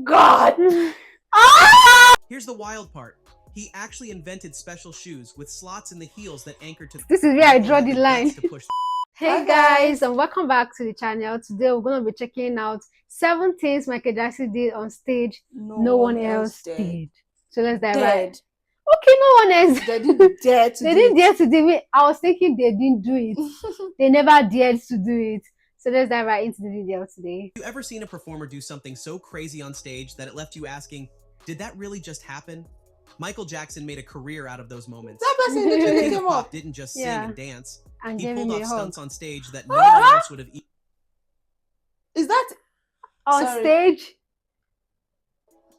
God! Here's the wild part. He actually invented special shoes with slots in the heels that anchored to. This is where I draw the line. To push. Hey Hi, guys, and welcome back to the channel. Today we're going to be checking out 7 things Michael Jackson did on stage no one else did. So let's dive right. Okay, no one else. They didn't dare to They do didn't it. dare to do it. I was thinking they didn't do it. They never dared to do it. So let's dive right into the video today. Have you ever seen a performer do something so crazy on stage that it left you asking, did that really just happen? Michael Jackson made a career out of those moments. That person The literally King of came Pop up. didn't just sing Yeah. and dance. And He gave pulled me off a hug. stunts on stage that no one else would have. Is that On Sorry. stage?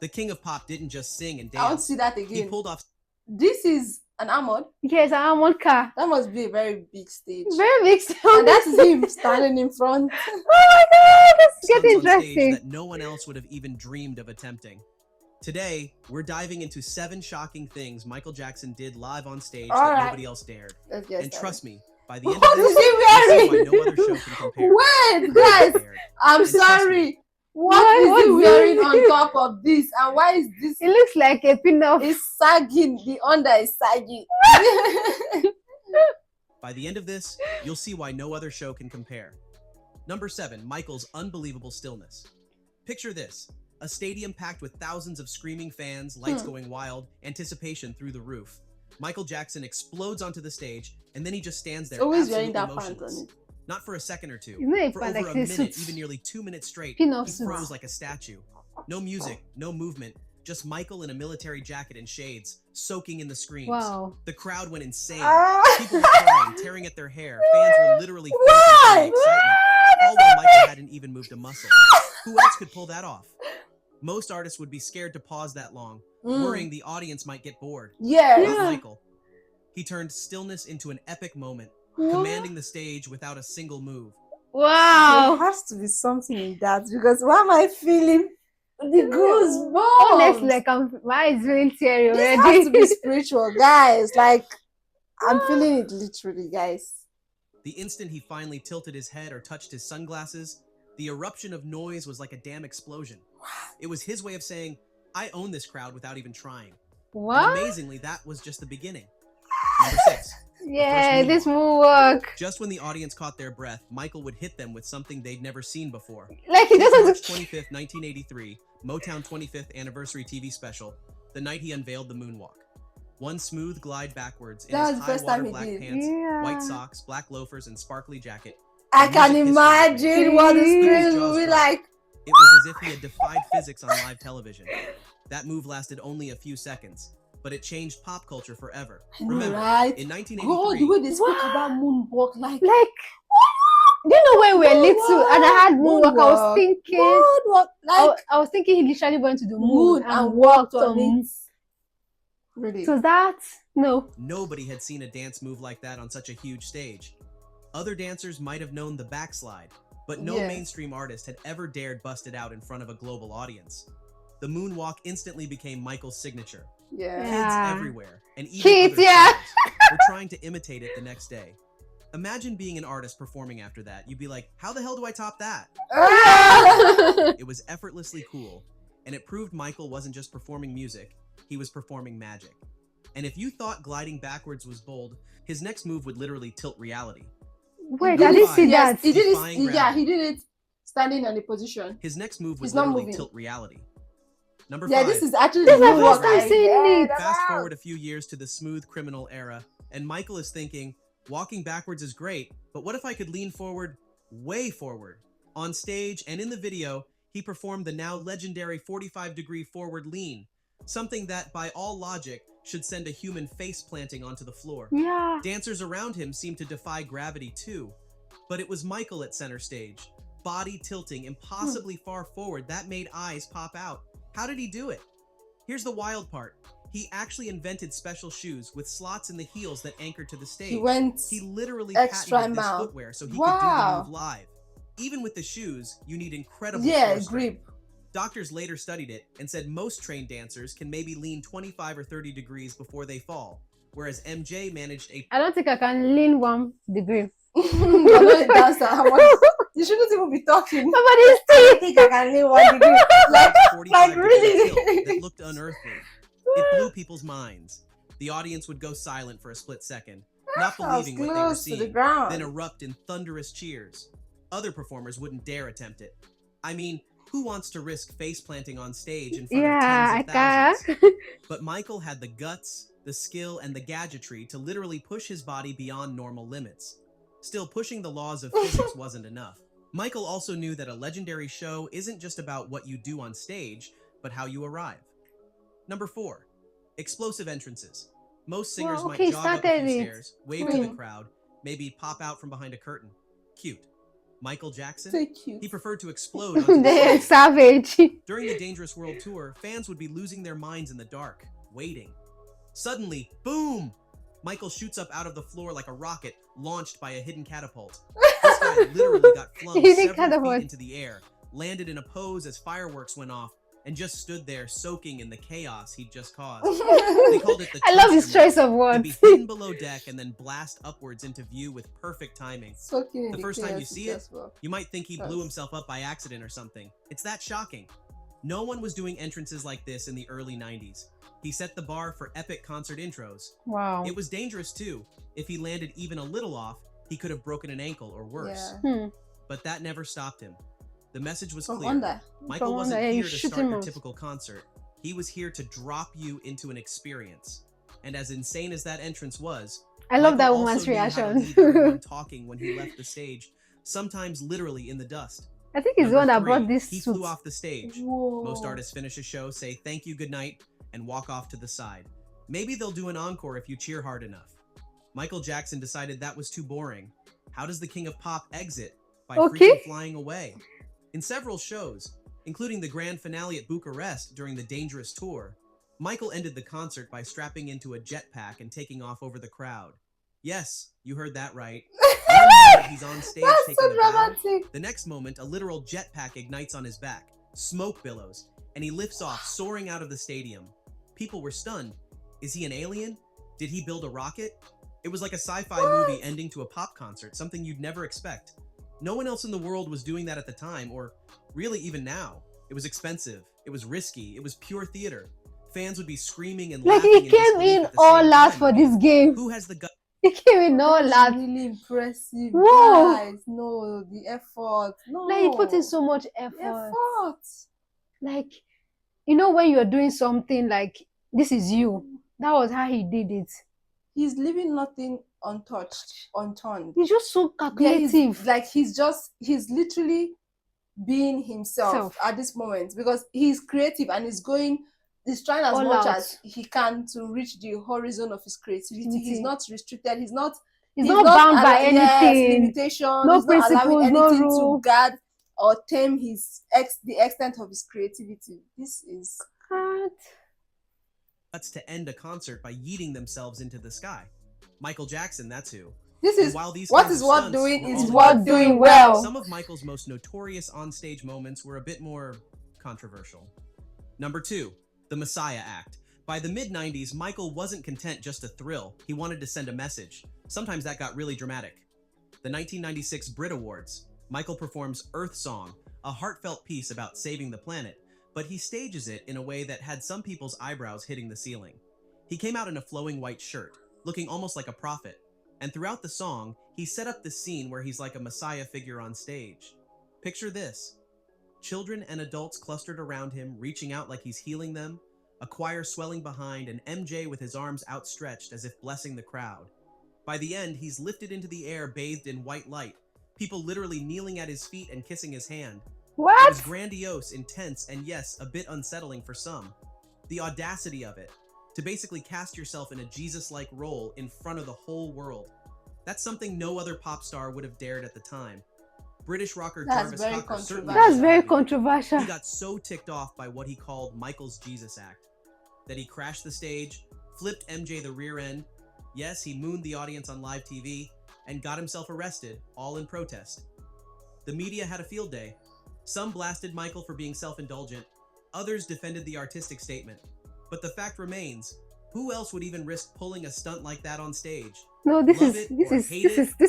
The King of Pop didn't just sing and I want to dance. see that He again. pulled off. This is an Ahmad. Yes, I'm on car. That must be a very big stage. Very big stage. And that is him standing in front. Oh my god, this is Stunts getting on stage interesting. that no one else would have even dreamed of attempting. Today, we're diving into 7 shocking things Michael Jackson did live on stage All that right. nobody else dared. Let's get And started. trust me, by the end What of this, is he you'll see wearing? why no other show can compare. Wait, guys, I'm And trust sorry. me, What is he What's wearing this? on top of this? And why is this? It looks like a pin-off. It's sagging. The under is sagging. By the end of this, you'll see why no other show can compare. Number 7, Michael's unbelievable stillness. Picture this. A stadium packed with thousands of screaming fans, lights going wild, anticipation through the roof. Michael Jackson explodes onto the stage, and then he just stands there Always wearing absolutely that pants motionless. on it. Not for a second or two. You know, For like over a this minute, suits. even nearly 2 minutes straight, Pin-off he suits. froze like a statue. No music, no movement, just Michael in a military jacket and shades, soaking in the screams. Wow. The crowd went insane. Ah. People were crying, tearing at their hair. Fans were literally Why? fainting from the excitement. All while Michael hadn't even moved a muscle. Who else could pull that off? Most artists would be scared to pause that long, worrying the audience might get bored. Yeah. Not Michael. He turned stillness into an epic moment, commanding the stage without a single move. There Wow. has to be something in that because why am I feeling the goosebumps? Honestly, like my eyes really teary This already. has to be spiritual, guys. Like I'm feeling it literally, guys. The instant he finally tilted his head or touched his sunglasses, the eruption of noise was like a damn explosion. It was his way of saying, I own this crowd without even trying. And What? amazingly, that was just the beginning. Number 6. Yeah, moonwalk. this will work. Just when the audience caught their breath, Michael would hit them with something they'd never seen before. Like he March doesn't. 25th, 1983, Motown 25th Anniversary TV special, the night he unveiled the moonwalk. One smooth glide backwards in That his was the first time high-water he black did. pants, Yeah. white socks, black loafers, and sparkly jacket. I The can music history imagine what the Jeez. screen Jaws will be dropped. like. It was as if he had defied physics on live television. That move lasted only a few seconds, but it changed pop culture forever. Remember, Right? in God, 1983, the way they speak What? about moonwalk, like Like, do you know when we were little and I had moonwalk? I was Moonwalk. thinking, what? Like I was thinking he literally went to the moon moon and walked on it. Really? So that no. nobody had seen a dance move like that on such a huge stage. Other dancers might have known the backslide, but no Yeah. mainstream artist had ever dared bust it out in front of a global audience. The moonwalk instantly became Michael's signature. Yeah. Kids Yeah. everywhere, and even Kids, other yeah. stars, were trying to imitate it the next day. Imagine being an artist performing after that. You'd be like, how the hell do I top that? It was effortlessly cool, and it proved Michael wasn't just performing music, he was performing magic. And if you thought gliding backwards was bold, his next move would literally tilt reality. Wait, I didn't see Yes, that. he did Defying it. Yeah, gravity. he did it standing on a position. His next move would He's not literally moving. tilt reality. Number Yeah, 5. this is actually This is my moonwalk. first time Like, seeing it. Fast forward a few years to the smooth criminal era, and Michael is thinking, walking backwards is great, but what if I could lean forward, way forward? On stage and in the video, he performed the now legendary 45-degree forward lean, something that, by all logic, should send a human face planting onto the floor. Yeah. Dancers around him seemed to defy gravity too, but it was Michael at center stage, body tilting impossibly far forward that made eyes pop out. How did he do it? Here's the wild part. He actually invented special shoes with slots in the heels that anchored to the stage. He went He literally extra patented this mile. footwear so he could Wow. do the move live. Even with the shoes, you need incredible yeah, core strength. grip. Doctors later studied it and said most trained dancers can maybe lean 25 or 30 degrees before they fall, whereas MJ managed a I don't think I can lean 1 degree. You're not a dancer. You shouldn't even be talking. Somebody's I don't think I can lean 1 degree. Like 45 tilt that looked unearthly. It blew people's minds. The audience would go silent for a split second, not believing what they were seeing, then erupt in thunderous cheers. Other performers wouldn't dare attempt it. I mean, who wants to risk face planting on stage in front of tens of thousands? But Michael had the guts, the skill, and the gadgetry to literally push his body beyond normal limits. Still, pushing the laws of physics wasn't enough. Michael also knew that a legendary show isn't just about what you do on stage, but how you arrive. Number 4, explosive entrances. Most singers might jog up a few stairs, wave to the crowd, maybe pop out from behind a curtain. Cute. Michael Jackson? So cute. He preferred to explode onto the They're stage. savage. During the Dangerous World Tour, fans would be losing their minds in the dark, waiting. Suddenly, boom! Michael shoots up out of the floor like a rocket launched by a hidden catapult. This guy literally got flung several feet into the air, landed in a pose as fireworks went off, and just stood there soaking in the chaos he'd just caused. They called it the I love his choice of to words. be hidden below deck and then blast upwards into view with perfect timing. The first time you see it, you might think he blew himself up by accident or something. It's that shocking. No one was doing entrances like this in the early 90s. He set the bar for epic concert intros. Wow. It was dangerous too. If he landed even a little off, he could have broken an ankle or worse. But that never stopped him. The message was clear. Michael wasn't here to start your typical concert. He was here to drop you into an experience. And as insane as that entrance was, I love that Michael woman's also knew how to reaction. leave everyone talking when he left the stage, sometimes literally in the dust. I think he's the one that Number 3, brought this he suit. flew off the stage. Whoa. Most artists finish a show, say thank you, good night, and walk off to the side. Maybe they'll do an encore if you cheer hard enough. Michael Jackson decided that was too boring. How does the king of pop exit? By freaking flying away. In several shows, including the grand finale at Bucharest during the Dangerous Tour, Michael ended the concert by strapping into a jetpack and taking off over the crowd. Yes, you heard that right. One moment he's on stage taking a bow. The next moment, a literal jetpack ignites on his back. Smoke billows, and he lifts off, soaring out of the stadium. People were stunned. Is he an alien? Did he build a rocket? It was like a sci-fi movie ending to a pop concert, something you'd never expect. No one else in the world was doing that at the time, or really even now. It was expensive, it was risky, it was pure theater. Fans would be screaming and Like laughing. he came in all last for this game. Who has the gut? He came in all last. Really impressive. Whoa. Guys, no, the effort. No. Like he put in so much effort. Effort. Like, you know, when you're doing something like this is you. That was how he did it. He's leaving nothing untouched, unturned. He's just so calculative. He's literally being himself at this moment, because he's creative and he's trying as much as he can to reach the horizon of his creativity. He's not restricted. He's not bound by anything. Limitations. No he's not allowing principles, anything no to guard or tame the extent of his creativity. This is That's to end a concert by yeeting themselves into the sky. Michael Jackson, that's who. What doing well. Some of Michael's most notorious onstage moments were a bit more controversial. Number 2, the Messiah Act. By the mid-90s, Michael wasn't content just to thrill. He wanted to send a message. Sometimes that got really dramatic. The 1996 Brit Awards. Michael performs Earth Song, a heartfelt piece about saving the planet, but he stages it in a way that had some people's eyebrows hitting the ceiling. He came out in a flowing white shirt, looking almost like a prophet, and throughout the song, he set up this scene where he's like a messiah figure on stage. Picture this. Children and adults clustered around him, reaching out like he's healing them, a choir swelling behind, and MJ with his arms outstretched as if blessing the crowd. By the end, he's lifted into the air bathed in white light, people literally kneeling at his feet and kissing his hand. What? It was grandiose, intense, and yes, a bit unsettling for some. The audacity of it, to basically cast yourself in a Jesus-like role in front of the whole world. That's something no other pop star would have dared at the time. British rocker Jarvis Cocker certainly That's was very that. controversial. He got so ticked off by what he called Michael's Jesus Act that he crashed the stage, flipped MJ the rear end, yes, he mooned the audience on live TV, and got himself arrested, all in protest. The media had a field day. Some blasted Michael for being self-indulgent, others defended the artistic statement. But the fact remains, who else would even risk pulling a stunt like that on stage? No, this Love is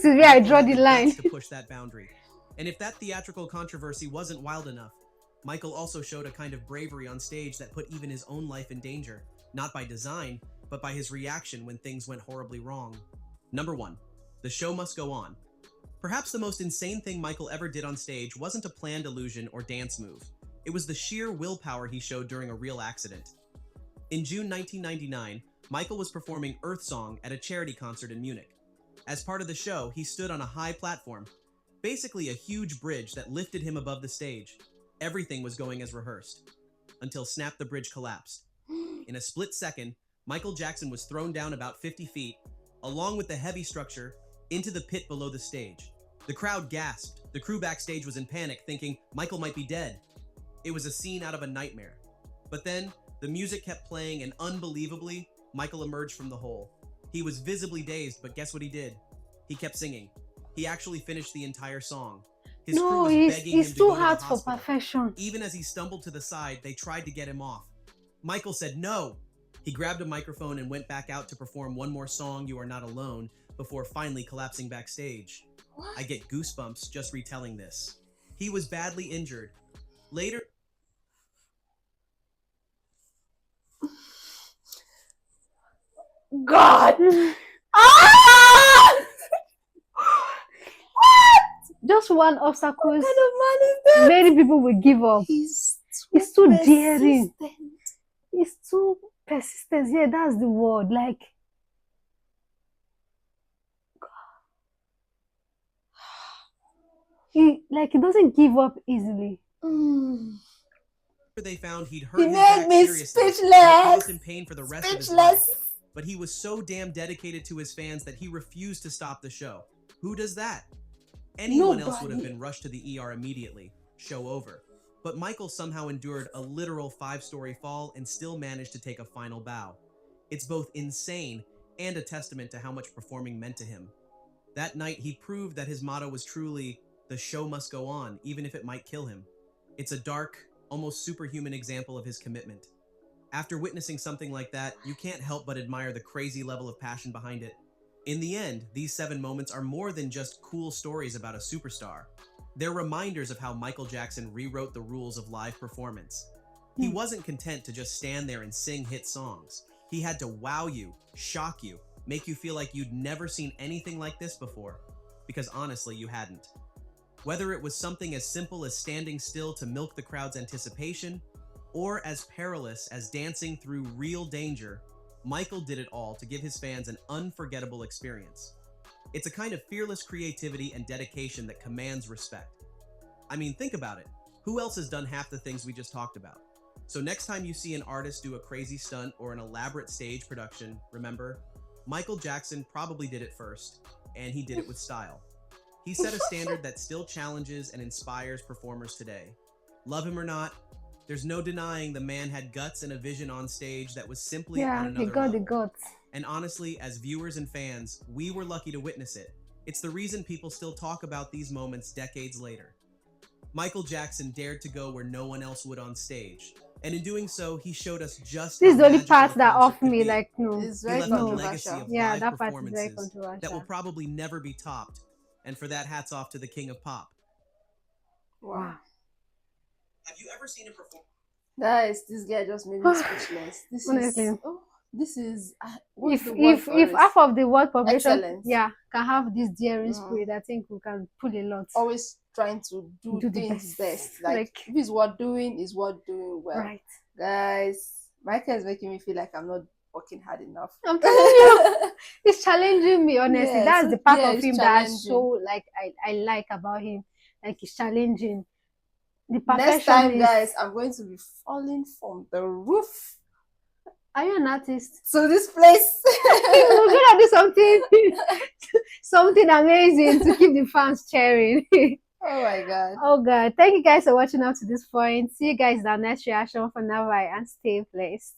where I draw the line. To push that boundary. And if that theatrical controversy wasn't wild enough, Michael also showed a kind of bravery on stage that put even his own life in danger, not by design, but by his reaction when things went horribly wrong. Number 1. The show must go on. Perhaps the most insane thing Michael ever did on stage wasn't a planned illusion or dance move. It was the sheer willpower he showed during a real accident. In June 1999, Michael was performing Earth Song at a charity concert in Munich. As part of the show, he stood on a high platform, basically a huge bridge that lifted him above the stage. Everything was going as rehearsed, until snap, the bridge collapsed. In a split second, Michael Jackson was thrown down about 50 feet, along with the heavy structure, into the pit below the stage. The crowd gasped. The crew backstage was in panic, thinking Michael might be dead. It was a scene out of a nightmare. But then, the music kept playing, and unbelievably, Michael emerged from the hole. He was visibly dazed, but guess what he did? He kept singing. He actually finished the entire song. His crew was begging him to too go to hard the for hospital. perfection. Even as he stumbled to the side, they tried to get him off. Michael said no. He grabbed a microphone and went back out to perform one more song, You Are Not Alone, before finally collapsing backstage. What? I get goosebumps just retelling this. He was badly injured. Later, God! Just one obstacle, What kind of man is that? many people will give up. He's It's too daring. persistent. It's too persistent. Yeah, that's the word. Like, he doesn't give up easily. they found he'd hurt He his made back me seriously. It speechless. caused him pain for the rest of his life. Speechless. But he was so damn dedicated to his fans that he refused to stop the show. Who does that? Anyone else would have Nobody. been rushed to the ER immediately. Show over. But Michael somehow endured a literal 5-story fall and still managed to take a final bow. It's both insane and a testament to how much performing meant to him. That night, he proved that his motto was truly, the show must go on, even if it might kill him. It's a dark, almost superhuman example of his commitment. After witnessing something like that, you can't help but admire the crazy level of passion behind it. In the end, these 7 moments are more than just cool stories about a superstar. They're reminders of how Michael Jackson rewrote the rules of live performance. He wasn't content to just stand there and sing hit songs. He had to wow you, shock you, make you feel like you'd never seen anything like this before. Because honestly, you hadn't. Whether it was something as simple as standing still to milk the crowd's anticipation, or as perilous as dancing through real danger, Michael did it all to give his fans an unforgettable experience. It's a kind of fearless creativity and dedication that commands respect. I mean, think about it. Who else has done half the things we just talked about? So next time you see an artist do a crazy stunt or an elaborate stage production, remember, Michael Jackson probably did it first, and he did it with style. He set a standard that still challenges and inspires performers today. Love him or not, there's no denying the man had guts and a vision on stage that was simply on another he got the level. guts. And honestly, as viewers and fans, we were lucky to witness it. It's the reason people still talk about these moments decades later. Michael Jackson dared to go where no one else would on stage. And in doing so, he showed us just This is how the only magical part a that concert off could me, be. like, no. It's He very left a legacy controversial. of Yeah, live that part is very performances controversial. that will probably never be topped. And for that, hats off to the king of pop. Wow. Have you ever seen him perform? Guys, this guy just made me speechless. Honestly. This is If half of the world population, Excellence. can have this daring spirit, I think we can pull a lot. always trying to do the things best. best. Like if it's what doing is what doing well. Right. Guys, Michael is making me feel like I'm not working hard enough. I'm telling you, it's challenging me, honestly. Yeah, That's the part of it's him that I challenging. so I like about him. Like, it's challenging. The Next time, perfectionist. guys, I'm going to be falling from the roof Are you an artist? to this place. We're gonna do something amazing to keep the fans cheering. Oh my god. Oh god. Thank you guys for watching up to this point. See you guys in our next reaction. For now, bye and stay blessed.